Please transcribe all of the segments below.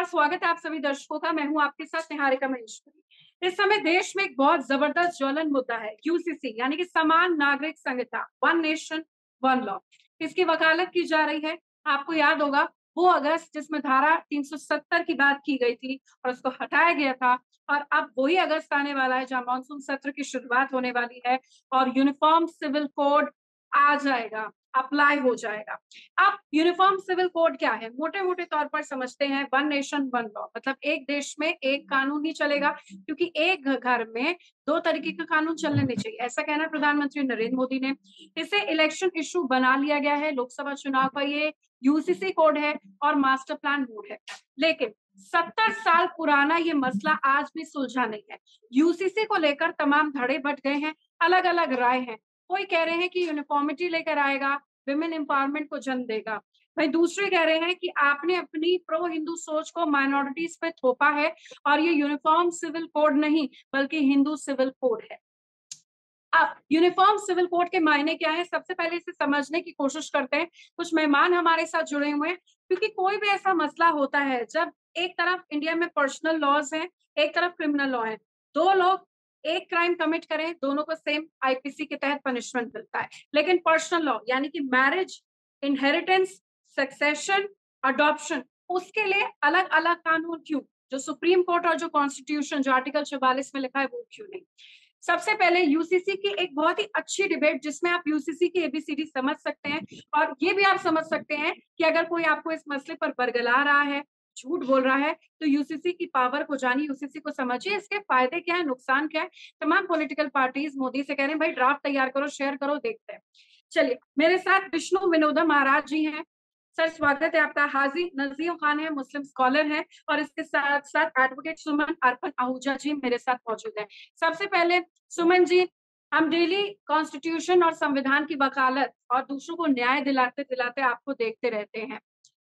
स्वागत है आप सभी दर्शकों का। मैं हूँ आपके साथ निहारिका महेश्वरी। इस समय देश में एक बहुत जबरदस्त ज्वलन मुद्दा है यूसीसी यानी कि समान नागरिक संहिता, वन नेशन वन लॉ। इसकी वकालत की जा रही है। आपको याद होगा वो अगस्त जिसमें धारा 370 की बात की गई थी और उसको हटाया गया था, और अब वही अगस्त आने वाला है जहां मानसून सत्र की शुरुआत होने वाली है और यूनिफॉर्म सिविल कोड आ जाएगा, अप्लाई हो जाएगा। अब यूनिफॉर्म सिविल कोड क्या है? मोटे मोटे तौर पर समझते हैं वन नेशन वन लॉ, मतलब एक देश में एक कानून ही चलेगा, क्योंकि एक घर में दो तरीके का कानून चलने नहीं चाहिए, ऐसा कहना प्रधानमंत्री नरेंद्र मोदी ने। इसे इलेक्शन इशू बना लिया गया है। लोकसभा चुनाव का ये यूसीसी कोड है और मास्टर प्लान बोर्ड है, लेकिन 70 साल पुराना ये मसला आज भी सुलझा नहीं है। यूसीसी को लेकर तमाम धड़े बट गए हैं, अलग अलग राय हैं। कोई कह रहे हैं कि यूनिफॉर्मिटी लेकर आएगा, विमेन एम्पावरमेंट को जन्म देगा। वहीं दूसरे कह रहे हैं कि आपने अपनी प्रो हिंदू सोच को माइनॉरिटीज पे थोपा है और ये यूनिफॉर्म सिविल कोड नहीं बल्कि हिंदू सिविल कोड है। अब यूनिफॉर्म सिविल कोड के मायने क्या है, सबसे पहले इसे समझने की कोशिश करते हैं। कुछ मेहमान हमारे साथ जुड़े हुए हैं, क्योंकि कोई भी ऐसा मसला होता है जब एक तरफ इंडिया में पर्सनल लॉज हैं, एक तरफ क्रिमिनल लॉ है, दो लोग एक क्राइम कमिट करें, दोनों को सेम आईपीसी के तहत पनिशमेंट मिलता है। लेकिन पर्सनल लॉ यानी कि मैरिज, इनहेरिटेंस, सक्सेशन, अडॉप्शन, उसके लिए अलग अलग कानून क्यों? जो सुप्रीम कोर्ट और जो कॉन्स्टिट्यूशन जो आर्टिकल 44 में लिखा है वो क्यों नहीं? सबसे पहले यूसीसी की एक बहुत ही अच्छी डिबेट जिसमें आप यूसीसी की एबीसीडी समझ सकते हैं, और ये भी आप समझ सकते हैं कि अगर कोई आपको इस मसले पर बरगला रहा है, झूठ बोल रहा है, तो यूसीसी की पावर को जानिए, यूसीसी को समझिए, इसके फायदे क्या है, नुकसान क्या है। तमाम पॉलिटिकल पार्टीज मोदी से कह रहे हैं भाई ड्राफ्ट तैयार करो, शेयर करो, देखते हैं। चलिए, मेरे साथ विष्णु विनोदा महाराज जी हैं। सर स्वागत है आपका। हाजी नजीर खान है, मुस्लिम स्कॉलर हैं, और इसके साथ साथ एडवोकेट सुमन अर्पण आहूजा जी मेरे साथ मौजूद हैं। सबसे पहले सुमन जी, हम डेली कॉन्स्टिट्यूशन और संविधान की वकालत और दूसरों को न्याय दिलाते दिलाते आपको देखते रहते हैं।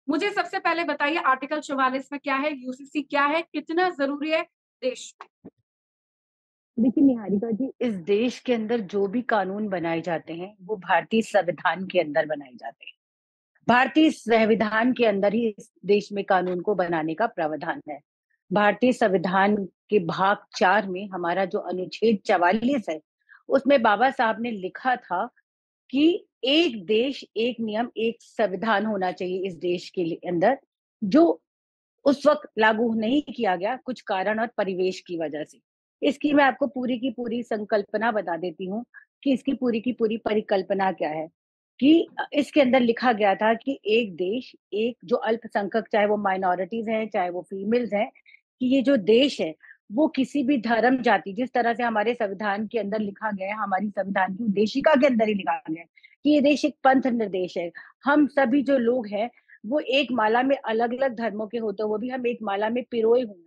मुझे सबसे पहले बताइए आर्टिकल 44 में क्या है, यूसीसी क्या है, कितना जरूरी है देश में? देखिए निहारिका जी, इस देश के अंदर जो भी कानून बनाए जाते हैं वो भारतीय संविधान के अंदर बनाए जाते हैं। भारतीय संविधान के अंदर ही इस देश में कानून को बनाने का प्रावधान है। भारतीय संविधान के भाग 4 में हमारा जो अनुच्छेद 44 है, उसमें बाबा साहब ने लिखा था कि एक देश, एक नियम, एक संविधान होना चाहिए इस देश के अंदर, जो उस वक़्त लागू नहीं किया गया कुछ कारण और परिवेश की वजह से। इसकी मैं आपको पूरी की पूरी संकल्पना बता देती हूँ कि इसकी पूरी की पूरी परिकल्पना क्या है। कि इसके अंदर लिखा गया था कि एक देश, एक जो अल्पसंख्यक, चाहे वो माइनॉरिटीज़ हैं, चाहे वो फीमेल्स हैं, कि ये जो देश है, वो किसी भी धर्म, जाति, जिस तरह से हमारे संविधान के अंदर लिखा गया है, हमारी संविधान की उद्देशिका के अंदर ही लिखा गया है कि ये देश एक पंथ निर्देश है। हम सभी जो लोग हैं, वो एक माला में अलग-अलग धर्मों के होते हुए भी हम एक माला में पिरोए हुए हैं।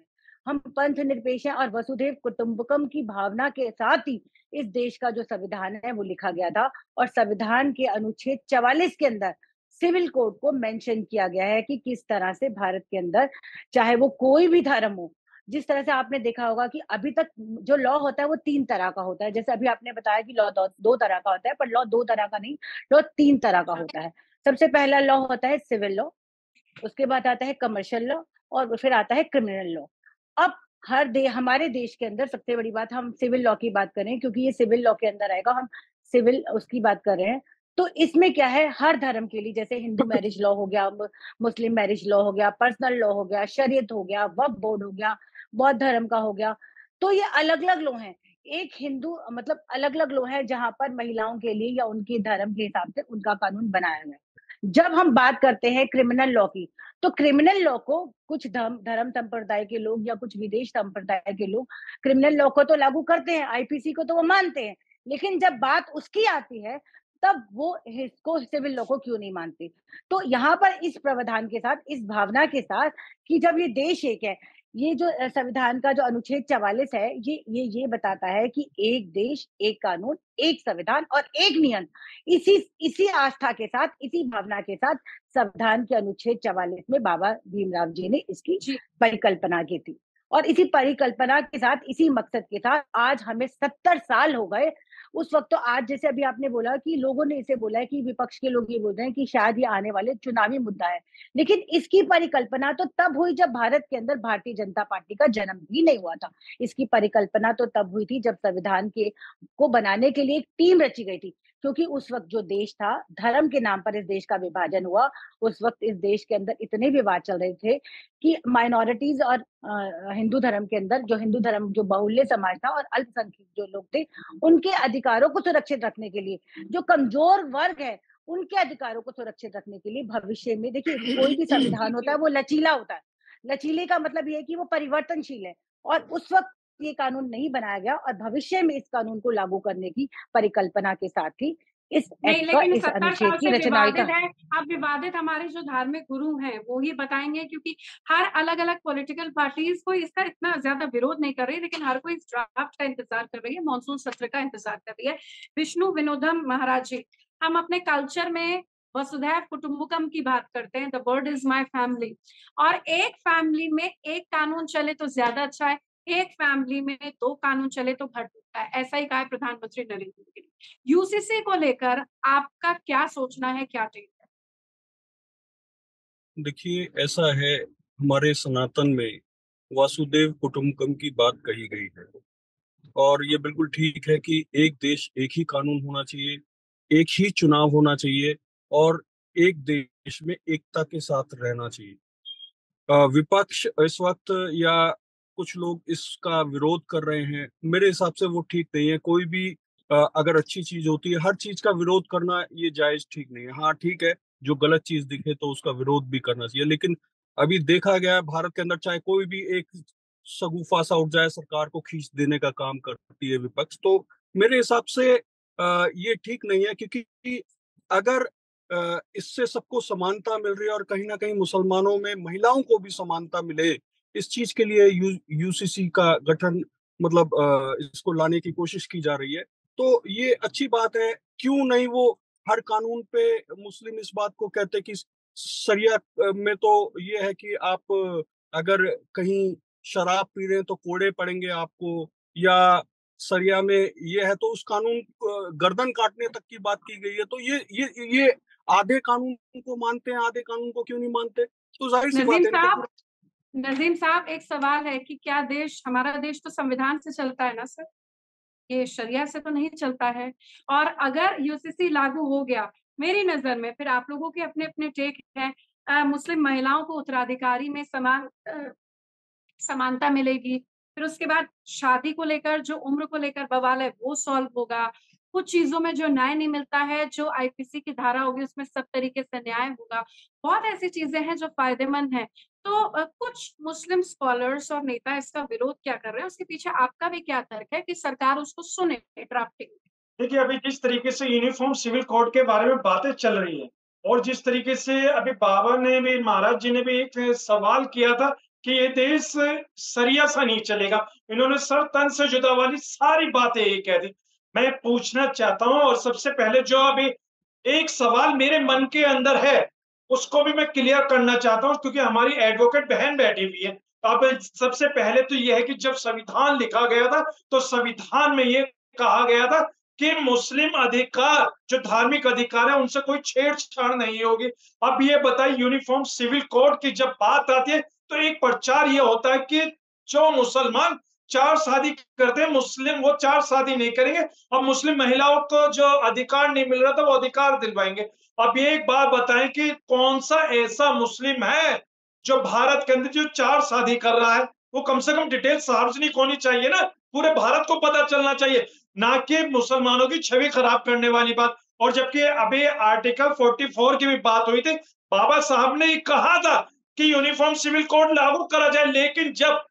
हम पंथ निरपेक्ष हैं और वसुधैव कुटुंबकम की भावना के साथ ही इस देश का जो संविधान है वो लिखा गया था, और संविधान के अनुच्छेद 44 के अंदर सिविल कोड को मेंशन किया गया है कि किस तरह से भारत के अंदर, चाहे वो कोई भी धर्म हो, जिस तरह से आपने देखा होगा कि अभी तक जो लॉ होता है वो 3 तरह का होता है। जैसे अभी आपने बताया कि लॉ 2 तरह का होता है, पर लॉ 2 तरह का नहीं, लॉ 3 तरह का होता है। सबसे पहला लॉ होता है सिविल लॉ, उसके बाद आता है कमर्शियल लॉ, और फिर आता है क्रिमिनल लॉ। अब हमारे देश के अंदर सबसे बड़ी बात, हम सिविल लॉ की बात करें क्योंकि ये सिविल लॉ के अंदर आएगा, हम सिविल उसकी बात कर रहे हैं। तो इसमें क्या है, हर धर्म के लिए, जैसे हिंदू मैरिज लॉ हो गया, मुस्लिम मैरिज लॉ हो गया, पर्सनल लॉ हो गया, शरीयत हो गया, वक्फ बोर्ड हो गया, बौद्ध धर्म का हो गया। तो ये अलग-अलग लॉ हैं। एक हिंदू मतलब अलग-अलग लॉ है जहाँ पर महिलाओं के लिए या उनके धर्म के हिसाब से उनका कानून बनाया गया है। जब हम बात करते हैं क्रिमिनल लॉ की, तो क्रिमिनल लॉ को कुछ धर्म संप्रदाय के लोग या कुछ विदेश संप्रदाय के लोग क्रिमिनल लॉ को तो लागू करते हैं, आईपीसी को तो वो मानते हैं, लेकिन जब बात उसकी आती है, तब वो इसको सिविल लॉ को क्यों नहीं मानते? तो यहाँ पर इस प्रावधान के साथ, इस भावना के साथ कि जब ये देश एक है, ये जो संविधान का जो अनुच्छेद 44 है, ये बताता है कि एक देश, एक कानून, एक संविधान और एक नियम। इसी इसी आस्था के साथ, इसी भावना के साथ संविधान के अनुच्छेद 44 में बाबा भीमराव जी ने इसकी जी। परिकल्पना की थी। और इसी परिकल्पना के साथ, इसी मकसद के साथ आज हमें 70 साल हो गए। उस वक़्त तो आज जैसे अभी आपने बोला कि लोगों ने इसे बोला है कि विपक्ष के लोग ये बोल रहे हैं कि शायद ये आने वाले चुनावी मुद्दा है। लेकिन इसकी परिकल्पना तो तब हुई जब भारत के अंदर भारतीय जनता पार्टी का जन्म भी नहीं हुआ था। इसकी परिकल्पना तो तब हुई थी जब संविधान के को बनाने के लिए एक टीम रची गई थी। क्योंकि उस वक़्त जो देश था, धर्म के नाम पर इस देश का विभाजन हुआ। उस वक़्त इस देश के अंदर इतने विवाद चल रहे थे कि माइनॉरिटीज़ और हिंदू धर्म के अंदर हिंदू धर्म जो बाहुल्य समाज था और अल्पसंख्यक जो लोग थे, उनके अधिकारों को सुरक्षित रखने के लिए, जो कमज़ोर वर्ग है, उनके अधिकारों को सुरक्षित रखने के लिए भविष्य में देखिए कोई भी संविधान होता है वो लचीला होता है। लचीले का मतलब ये है कि वो परिवर्तनशील है और उस वक़्त ये कानून नहीं बनाया गया और भविष्य में इस कानून को लागू करने की परिकल्पना के साथ ही इस नहीं, एक्ट का, लेकिन इस 70 अनुच्छेद साल की से रचना हुई विवादित था। है। अब विवादित हमारे जो धार्मिक गुरु हैं, वो ही बताएँगे क्योंकि हर अलग-अलग पॉलिटिकल पार्टीज़ कोई इसका इतना ज़्यादा विरोध नहीं कर रही, लेकिन हर कोई इस ड्राफ्ट का इंतज़ार कर रही है, मॉनसून सत्र का इंतज़ार कर रही है। विष्णु विनोदम महाराज जी, हम अपने कल्चर में वसुधैव कुटुंबकम की बात करते हैं, the world is my family और एक फैमिली में एक कानून चले तो ज़्यादा अच्छा है, एक फैमिली में 2 कानून चले तो भर टूटता है। ऐसा ही कहा है प्रधानमंत्री नरेंद्र मोदी ने। यूसीसी को लेकर आपका क्या सोचना है, क्या टेक है? देखिए, ऐसा है, हमारे सनातन में वासुदेव कुटुंबकम की बात कही गई है और ये बिल्कुल ठीक है कि एक देश एक ही कानून होना चाहिए, एक ही चुनाव होना चाहिए और एक देश में एकता के साथ रहना चाहिए। विपक्ष इस वक्त या कुछ लोग इसका विरोध कर रहे हैं, मेरे हिसाब से वो ठीक नहीं है। कोई भी अगर अच्छी चीज होती है, हर चीज का विरोध करना ये जायज ठीक नहीं है। हाँ ठीक है, जो गलत चीज दिखे तो उसका विरोध भी करना चाहिए, लेकिन अभी देखा गया है भारत के अंदर चाहे कोई भी एक शगुफा सा उठ जाए, सरकार को खींच देने का काम करती है विपक्ष। तो मेरे हिसाब से ये ठीक नहीं है, क्योंकि अगर इससे सबको समानता मिल रही है और कहीं ना कहीं मुसलमानों में महिलाओं को भी समानता मिले, इस चीज के लिए यूसीसी का गठन, मतलब इसको लाने की कोशिश की जा रही है, तो ये अच्छी बात है। क्यों नहीं वो हर कानून पे मुस्लिम इस बात को कहते कि शरिया में तो ये है कि आप अगर कहीं शराब पी रहे हैं तो कोड़े पड़ेंगे आपको, या शरिया में ये है तो उस कानून गर्दन काटने तक की बात की गई है। तो ये आधे कानून को मानते हैं, आधे कानून को क्यों नहीं मानते? तो जाहिर सी बात नज़ीम है इनका साहब पूरा। नज़ीम साहब एक सवाल है कि क्या हमारा देश तो संविधान से चलता है ना सर? ये शरिया से तो नहीं चलता है और अगर यूसीसी लागू हो गया, मेरी नज़र में फिर आप लोगों के अपने-अपने टेक हैं मुस्लिम महिलाओं को उत्तराधिकारी में समानता मिलेगी। फिर उसके बाद शादी को लेकर जो उम्र को लेकर बवाल है वो सॉल्व होगा। कुछ चीज़ों में जो न्याय नहीं मिलता है, जो आईपीसी की धारा होगी उसमें सब तरीके से न्याय होगा। बहुत ऐसी चीज़ें हैं जो फ़ायदेमंद हैं। तो कुछ मुस्लिम स्कॉलर्स और नेता इसका विरोध क्या कर रहे हैं? उसके पीछे आपका भी क्या तर्क है कि सरकार उसको सुने ड्राफ्टिंग में? देखिए, अभी जिस तरीके से यूनिफ़ॉर्म सिविल कोड के बारे में बातें चल रही हैं और जिस तरीके से अभी बाबा ने भी, महाराज जी ने भी एक सवाल किया था कि ये देश शरिया सा नहीं चलेगा। इन्होंने सर तन से जुदा वाली सारी बातें ये कह दी। मैं पूछना चाहता हूँ और सबसे पहले जो अभी एक सवाल मेरे मन के अंदर है, उसको भी मैं क्लियर करना चाहता हूँ क्योंकि हमारी एडवोकेट बहन बैठी हुई है। अब सबसे पहले तो ये है कि जब संविधान लिखा गया था, तो संविधान में ये कहा गया था कि मुस्लिम अधिकार, जो धार्मिक अधिकार है, उनसे कोई छेड़छाड़ नहीं होगी। अब ये बताइए, यूनिफ़ॉर्म सिविल कोड की जब बात आती है, तो एक प्रचार ये होता है कि जो मुसलमान 4 शादी करते हैं, मुस्लिम वो 4 शादी नहीं करेंगे। अब मुस्लिम महिलाओं को जो अधिकार नहीं मिल रहा था, वो अधिकार दिलवाएँगे। अब ये एक बात बताएँ कि कौन-सा ऐसा मुस्लिम है, जो भारत के अंदर जो 4 शादी कर रहा है? वो कम से कम डिटेल सार्वजनिक होनी चाहिए ना, पूरे भारत को पता चलना चाहिए। ना कि मुसलमानों की छवि खराब करने वाली बात। और जबकि अभी आर्टिकल 44 की भी बात हुई थी, बाबा साहब ने कहा था कि यूनिफॉर्म सिविल कोड लागू करा जाए, लेकिन जब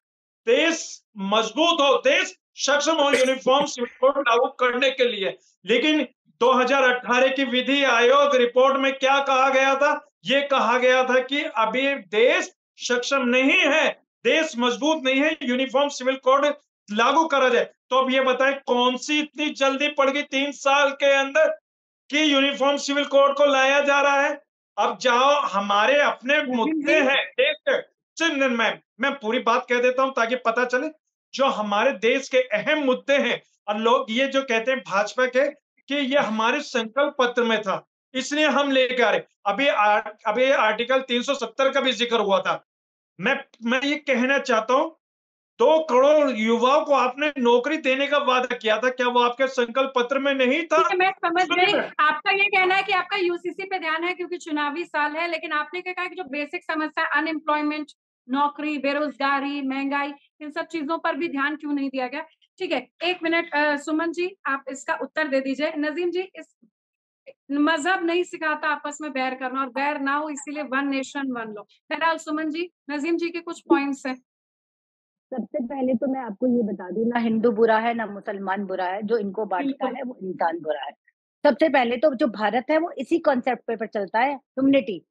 देश मजबूत हो, देश सक्षम हो यूनिफॉर्म सिविल कोड लागू करने के लिए, लेकिन 2018 की विधि आयोग रिपोर्ट में क्या कहा गया था? ये कहा गया था कि अभी देश सक्षम नहीं है, देश मजबूत नहीं है, यूनिफॉर्म सिविल कोड लागू करा जाए। तो अब ये बताएं कौन सी इतनी जल्दी पड़ गई 3 साल के अंदर कि यूनिफॉर्म सिविल कोड को लाया जा रहा है। अब जाओ, हमारे अपने नवीन मुद्दे जी हैं, एक मैं पूरी बात कह देता हूँ ताकि पता चले, जो हमारे देश के अहम मुद्दे हैं और लोग ये जो कहते हैं भाजपा के कि ये हमारे संकल्प पत्र में था, इसलिए हम लेके आ रहे। अभी आर्टिकल 370 का भी ज़िक्र हुआ था। मैं ये कहना चाहता हूँ, 2 करोड़ युवाओं को आपने नौकरी देने का वादा किया था, क्या वो आपके संकल्प पत्र में नहीं था? ठीक है, मैं समझ गई। सुनिए, आपका ये कहना है कि आपका यूसीसी पे ध्यान है क्योंकि चुनावी साल है, लेकिन आपने क्या कहा कि जो बेसिक समस्या अनएम्प्लॉयमेंट, नौकरी, बेरोजगारी, महंगाई, इन सब चीजों पर भी ध्यान क्यों नहीं दिया गया? ठीक है, 1 मिनट सुमन जी आप इसका उत्तर दे दीजिए। नजीम जी, इस मजहब नहीं सिखाता आपस में बैर करना और बैर ना हो इसीलिए वन नेशन वन लॉ। बहरहाल सुमन जी, नजीम जी के कुछ पॉइंट्स हैं। सबसे पहले तो मैं आपको ये बता दूं, ना हिंदू बुरा है ना मुसलमान बुरा है, जो इनको बांटता बिल्कुल। है वो इंसान बुरा है। सबसे पहले तो जो भारत है वो इसी कॉन्सेप्ट पे पर चलता है, ह्यूमनिटी।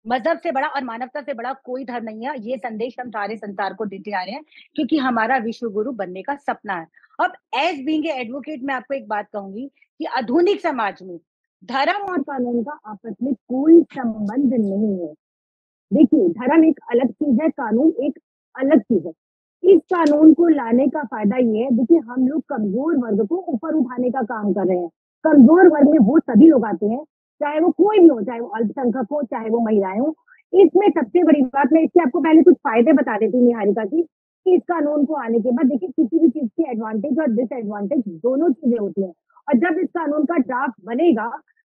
मजहब से बड़ा और मानवता से बड़ा कोई धर्म नहीं है, ये संदेश हम सारे संसार को देते आ रहे हैं, क्योंकि हमारा विश्व गुरु बनने का सपना है। अब एज बीइंग ए एडवोकेट मैं आपको एक बात कहूंगी कि आधुनिक समाज में धर्म और कानून का आपस में कोई संबंध नहीं है। देखिए, धर्म एक अलग चीज है, कानून एक अलग चीज है। इस कानून को लाने का फायदा ये है, देखिए हम लोग कमजोर वर्ग को ऊपर उठाने का काम कर रहे हैं। कमजोर वर्ग में वो सभी लोग आते हैं, चाहे वो कोई भी हो, चाहे वो अल्पसंख्यक हो, चाहे वो महिलाएं हो। इसमें सबसे बड़ी बात, मैं इसके आपको पहले कुछ फायदे बता देती हूँ निहारिका की। कि इस कानून को आने के बाद देखिए, किसी भी चीज की एडवांटेज और डिसएडवांटेज दोनों चीजें होती हैं। और जब इस कानून का ड्राफ्ट बनेगा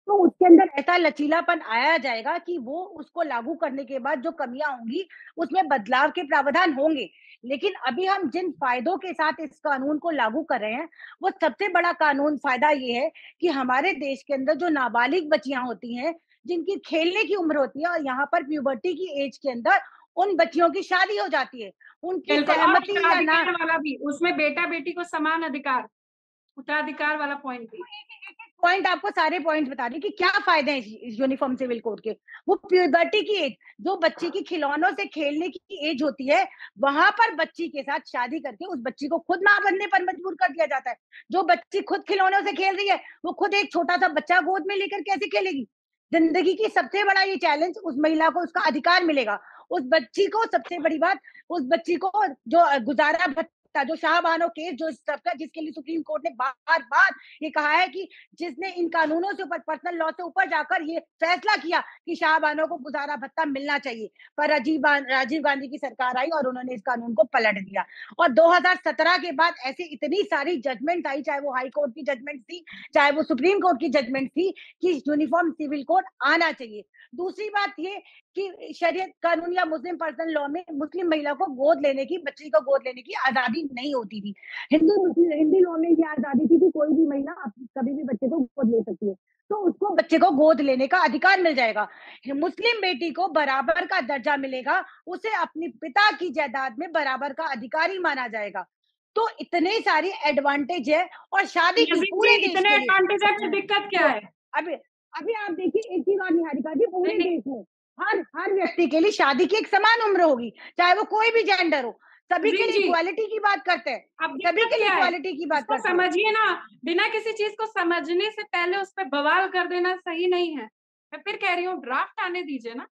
तो उसके अंदर ऐसा लचीलापन आया जाएगा कि वो उसको लागू करने के बाद जो कमियां होंगी उसमें बदलाव के प्रावधान होंगे। लेकिन अभी हम जिन फायदों के साथ इस कानून को लागू कर रहे हैं, वो सबसे बड़ा कानून फायदा ये है कि हमारे देश के अंदर जो नाबालिग बच्चियां होती हैं, जिनकी खेलने की उम्र होती है, और यहाँ पर प्यूबर्टी की एज के अंदर उन बच्चियों की शादी हो जाती है, उनकी बिल्कुल, और सहमति या ना। उत्तराधिकार वाला भी, उसमें बेटा बेटी को समान अधिकार, उत्तराधिकार वाला पॉइंट भी। पॉइंट आपको सारे पॉइंट्स बता रही कि क्या फायदे हैं इस यूनिफॉर्म सिविल कोड के। वो प्यूबर्टी की एज, जो बच्ची की खिलौनों से खेलने की एज होती है, वहां पर बच्ची के साथ शादी करके उस बच्ची को खुद मां बनने पर मजबूर कर दिया जाता है। जो बच्ची खुद खिलौनों से खेल रही है, वो खुद एक छोटा सा बच्चा गोद में लेकर कैसे खेलेगी? जिंदगी की सबसे बड़ा ये चैलेंज, उस महिला को उसका अधिकार मिलेगा। उस बच्ची को सबसे बड़ी बात, उस बच्ची को जो गुजारा भत्ता, जो शाहबनो केस जो सबका, जिसके लिए सुप्रीम कोर्ट ने बार बार ये कहा है कि जिसने इन कानूनों से ऊपर, पर्सनल लॉ से ऊपर जाकर ये फैसला किया कि शाहबानो को गुजारा भत्ता मिलना चाहिए, पर राजीव गांधी की सरकार आई और उन्होंने इस कानून को पलट दिया। और 2017 के बाद ऐसे इतनी सारी जजमेंट आई, चाहे वो हाई कोर्ट की जजमेंट थी, चाहे वो सुप्रीम कोर्ट की जजमेंट थी, कि यूनिफॉर्म सिविल कोड आना चाहिए। दूसरी बात ये कि शरीयत कानून या मुस्लिम पर्सनल लॉ में मुस्लिम महिला को गोद लेने की, बच्ची को गोद लेने की आजादी नहीं होती थी। हिंदी लॉ में ये आजादी थी कि कोई भी महिला कभी भी बच्चे को गोद ले सकती है, तो उसको बच्चे को गोद लेने का अधिकार मिल जाएगा। मुस्लिम बेटी को बराबर का दर्जा मिलेगा, उसे अपने पिता की जायदाद में बराबर का अधिकारी माना जाएगा। तो इतने सारी एडवांटेज है, और शादी की नजीम पूरे जी, देश इतने के एडवांटेज है, फिर लिए। दिक्कत क्या है? अभी अभी आप देखिए एक चीज और निहारिका जी, पूरे नहीं, देश में हर व्यक्ति के लिए शादी की एक समान उम्र होगी, चाहे वो कोई भी जेंडर हो। सभी के नजीम लिए जी, इक्वालिटी की बात करते हैं, अब सभी दिक्कत के लिए क्या है? इक्वालिटी की बात इसको करते हैं। समझिए ना, बिना किसी चीज को समझने से पहले उस पर बवाल कर देना सही नहीं है। मैं फिर कह रही हूँ, ड्राफ्ट आने दीजिए ना।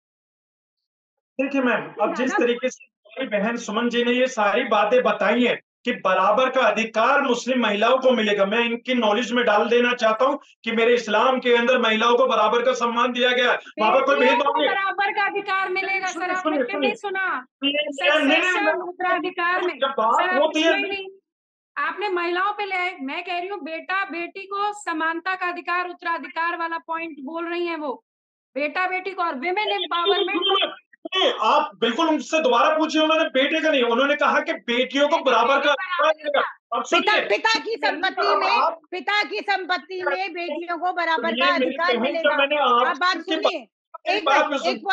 देखिए मैम, अब जिस ज्यादा तरीके से हमारी बहन सुमन जी ने ये सारी बातें बताई हैं कि बराबर का अधिकार मुस्लिम महिलाओं को मिलेगा, मैं इनकी नॉलेज में डाल देना चाहता हूँ कि मेरे इस्लाम के अंदर महिलाओं को बराबर का सम्मान दिया गया है, वहां पर कोई बेटियों भेदभाव को नहीं। बराबर का अधिकार मिलेगा सर, सुनिए आपने सुनिए फिर नहीं सुनिए, सुना। नहीं सक्सेशन उत्तराधिकार में, जब सर बात आप होती है, सुने ही नहीं। आपने महिलाओं पे ले आए, मैं कह रही हूँ बेटा बेटी को समानता का अधिकार, उत्तराधिकार वाला पॉइंट बोल रही है वो, बेटा बेटी को, और विमेन एम्पावरमेंट। सुनिए, आप बिल्कुल उनसे दोबारा पूछिए, उन्होंने बेटे का नहीं, उन्होंने कहा कि बेटियों को बराबर का अधिकार मिलेगा। अब पिता सुनिए, पिता की संपत्ति में, आप पिता की संपत्ति में बेटियों को बराबर का सुनिए मेरी अधिकार बहन, जब मिलेगा। मैंने आप बात आपकी सुनिए, मेरी एक बात में मिनट, सुन, एक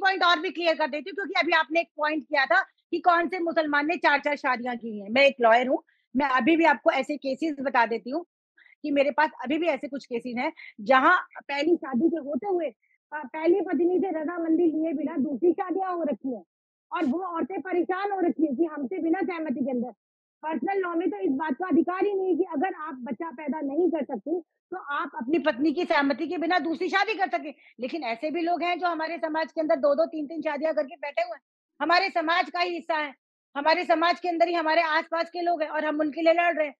पॉइंट और भी क्लियर कर देती हूँ, क्योंकि अभी आपने एक पॉइंट किया था कि कौन से मुसलमान ने 4-4 शादियां की हैं। मैं एक लॉयर हूँ, मैं अभी भी आपको ऐसे केसेस बता देती हूँ कि मेरे पास अभी भी ऐसे कुछ केसेस हैं, जहां पहली शादी के होते हुए पहली पत्नी से रजामंदी लिए बिना दूसरी शादियां हो रखी हैं, और वो औरतें परेशान हो रखी है कि हमसे बिना सहमति के अंदर पर्सनल लॉ में तो इस बात का अधिकार ही नहीं है कि अगर आप बच्चा पैदा नहीं कर सकते तो आप अपनी पत्नी की सहमति के बिना दूसरी शादी कर सके। लेकिन ऐसे भी लोग हैं जो हमारे समाज के अंदर 2-2 3-3 शादियां करके बैठे हुए हैं। हमारे समाज का ही हिस्सा है, हमारे समाज के अंदर ही हमारे आसपास के लोग हैं और हम उनके लिए लड़ रहे हैं।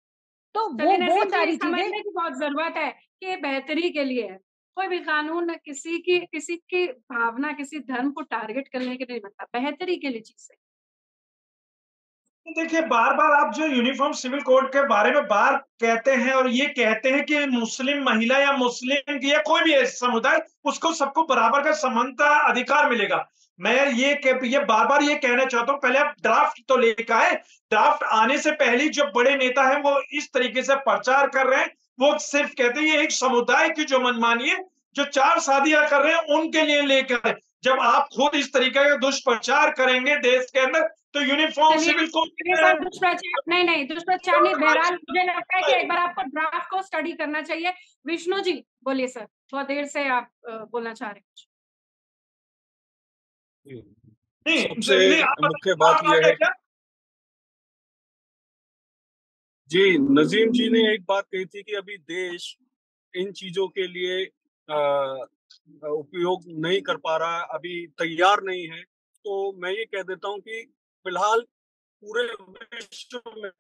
तो वो सारी चीजें समझने की बहुत जरूरत है कि बेहतरी के लिए है। कोई भी कानून किसी की भावना, किसी धर्म को टारगेट करने के लिए बनता, बेहतरी के लिए चीज है। देखिए, बार-बार आप जो यूनिफ़ॉर्म सिविल कोड के बारे में बात कहते हैं और ये कहते हैं कि मुस्लिम महिला या मुस्लिम या कोई भी समुदाय, उसको सबको बराबर का समानता अधिकार मिलेगा। मैं ये बार-बार ये कहना चाहता हूँ, पहले आप ड्राफ्ट तो लेके आए। ड्राफ्ट आने से पहले ही जो बड़े नेता हैं, वो इस तरीके से प्रचार कर रहे हैं। वो सिर्फ कहते हैं ये एक समुदाय की जो मनमानी है, जो 4 शादियाँ कर रहे हैं, उनके लिए लेकर आए। जब आप खुद इस तरीके का दुष्प्रचार करेंगे देश के अंदर, तो यूनिफ़ॉर्म सिविल कोड नहीं, दुष्प्रचार नहीं। बहरहाल मुझे लगता है कि एक बार आपको ड्राफ्ट को स्टडी करना चाहिए। विष्णु जी बोलिए सर, बहुत देर से आप बोलना चाह रहे हैं। सबसे मुख्य बात यह है जी, नजीम जी ने एक बात कही थी कि अभी देश इन चीजों के लिए उपयोग नहीं कर पा रहा, अभी तैयार नहीं है। तो मैं ये कह देता हूँ कि फिलहाल पूरे विश्व में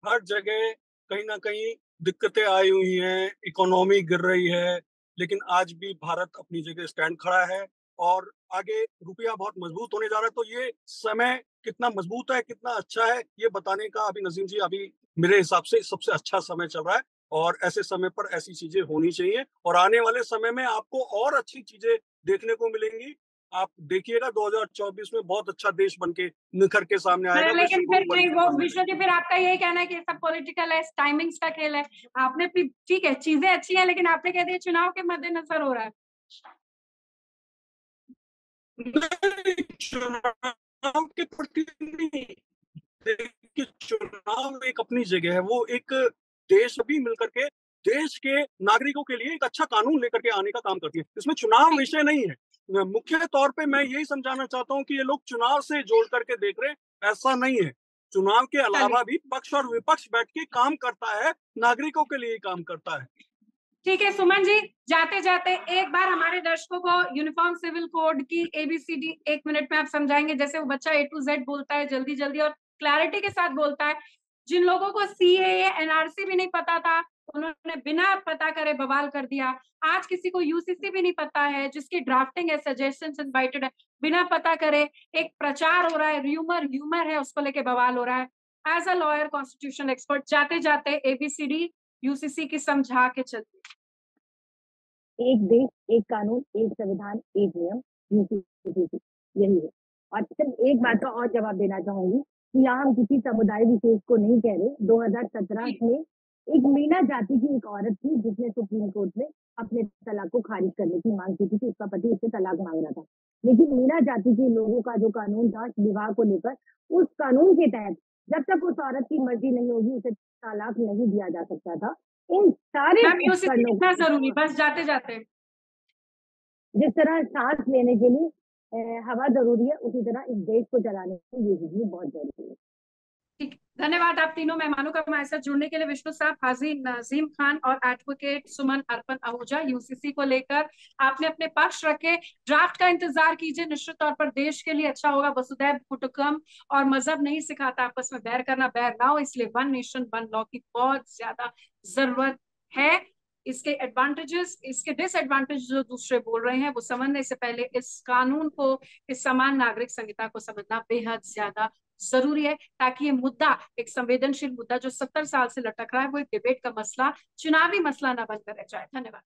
हर जगह कहीं ना कहीं दिक्कतें आई हुई हैं, इकोनॉमी गिर रही है, लेकिन आज भी भारत अपनी जगह स्टैंड खड़ा है और आगे रुपया बहुत मजबूत होने जा रहा है। तो ये समय कितना मजबूत है, कितना अच्छा है, ये बताने का अभी नजीम जी अभी मेरे हिसाब से सबसे अच्छा समय चल रहा है और ऐसे समय पर ऐसी चीजें होनी चाहिए और आने वाले समय में आपको और अच्छी चीजें देखने को मिलेंगी। आप देखिएगा 2024 में बहुत अच्छा देश बनके निखर के सामने आएगा। लेकिन फिर वो विष्णु जी, फिर आपका यही कहना है कि सब पॉलिटिकल है, टाइमिंग्स का खेल है। आपने ठीक है, चीजें अच्छी हैं, लेकिन आपने कह दिया चुनाव के मद्देनजर हो रहा है। चुनाव के प्रति नहीं, देखिए चुनाव एक अपनी जगह है, वो एक देश भी मिलकर के देश के नागरिकों के लिए एक अच्छा कानून लेकर के आने का काम करती है। इसमें चुनाव विषय नहीं है। मुख्य तौर पे मैं यही समझाना चाहता हूँ कि ये लोग चुनाव से जोड़ करके देख रहे हैं, ऐसा नहीं है। चुनाव के अलावा भी पक्ष और विपक्ष बैठ के काम करता है, नागरिकों के लिए काम करता है। ठीक है सुमन जी, जाते जाते एक बार हमारे दर्शकों को यूनिफॉर्म सिविल कोड की ABCD 1 मिनट में आप समझाएंगे। जैसे वो बच्चा A to Z बोलता है जल्दी जल्दी और क्लैरिटी के साथ बोलता है। जिन लोगों को CAA NRC भी नहीं पता था, उन्होंने बिना पता करे बवाल कर दिया। आज किसी को UCC भी नहीं पता है, जिसकी ड्राफ्टिंग है, सजेशंस इनवाइटेड है, बिना पता करे एक प्रचार हो रहा है, ह्यूमर है, उसको लेके बवाल हो रहा है। As a lawyer, constitution expert, जाते जाते ABCD UCC की समझा के चलते। एक देश, एक कानून, एक संविधान, एक नियम, UCC यही है। और सिर्फ एक बात का और जवाब देना चाहूंगी कि यहाँ हम किसी समुदाय विशेष को नहीं कह रहे। 2017 में एक मीना जाति की एक औरत थी जिसने सुप्रीम कोर्ट में अपने तलाक को खारिज करने की मांग की थी कि उसका पति उससे तलाक मांग रहा था। लेकिन मीना जाति के लोगों का जो कानून था विवाह को लेकर, उस कानून के तहत जब तक उस औरत की मर्जी नहीं होगी उसे तलाक नहीं दिया जा सकता था। इन सारे कितना जरूरी, बस जाते जाते जिस तरह सांस लेने के लिए हवा जरूरी है, उसी तरह इस देश को चलाने के लिए बिजली बहुत जरूरी है। ठीक, धन्यवाद आप तीनों मेहमानों का हमारे साथ जुड़ने के लिए। विष्णु साहब, हाजी नजीम खान और एडवोकेट सुमन अर्पण आहूजा। UCC को लेकर आपने अपने पक्ष रखे। ड्राफ्ट का इंतजार कीजिए, निश्चित तौर पर देश के लिए अच्छा होगा। वसुधैव कुटुंबकम और मजहब नहीं सिखाता आपस में बैर करना, बैर ना हो, इसलिए वन नेशन वन लॉ की बहुत ज्यादा जरूरत है। इसके एडवांटेजेस, इसके डिसएडवांटेज जो दूसरे बोल रहे हैं वो समझने से पहले इस कानून को, इस समान नागरिक संहिता को समझना बेहद ज्यादा जरूरी है, ताकि ये मुद्दा, एक संवेदनशील मुद्दा जो 70 साल से लटक रहा है, वो एक डिबेट का मसला, चुनावी मसला ना बनकर रह जाए। धन्यवाद।